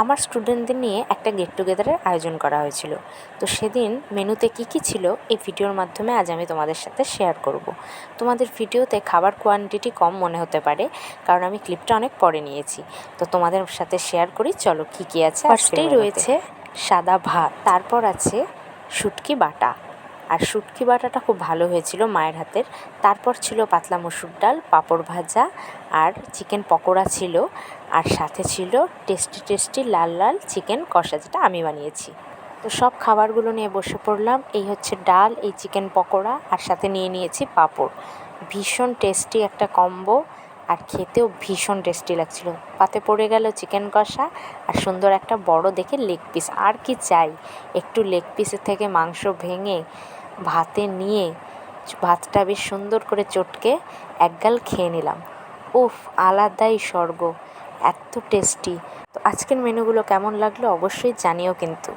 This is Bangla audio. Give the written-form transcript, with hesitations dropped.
আমার স্টুডেন্টদের নিয়ে একটা গেট টুগেদারের আয়োজন করা হয়েছিল। তো সেদিন মেনুতে কী কী ছিল এই ভিডিওর মাধ্যমে আজ আমি তোমাদের সাথে শেয়ার করব। তোমাদের ভিডিওতে খাবার কোয়ান্টিটি কম মনে হতে পারে, কারণ আমি ক্লিপটা অনেক পরে নিয়েছি। তো তোমাদের সাথে শেয়ার করি, চলো কী কী আছে। ফার্স্টেই রয়েছে সাদা ভাত, তারপর আছে শুটকি বাটা, আর শুটকি বাটাটা খুব ভালো হয়েছিল মায়ের হাতের। তারপর ছিল পাতলা মসুর ডাল, পাঁপড় ভাজা আর চিকেন পকোড়া ছিল, আর সাথে ছিল টেস্টি লাল লাল চিকেন কষা, যেটা আমি বানিয়েছি। তো সব খাবারগুলো নিয়ে বসে পড়লাম। এই হচ্ছে ডাল, এই চিকেন পকোড়া, আর সাথে নিয়ে নিয়েছি পাঁপড়। ভীষণ টেস্টি একটা কম্বো, আর খেতেও ভীষণ টেস্টি লাগছিল। পাতে পড়ে গেল চিকেন কষা আর সুন্দর একটা বড় দেখে লেগ পিস। আর কি চাই, একটু লেগ পিসের থেকে মাংস ভেঙে ভাতে নিয়ে ভাতটা বেশ সুন্দর করে চটকে একগাল খেয়ে নিলাম। উফ, আলাদাই স্বর্গ, এত টেস্টি। তো আজকের মেনুগুলো কেমন লাগলো অবশ্যই জানিও কিন্তু।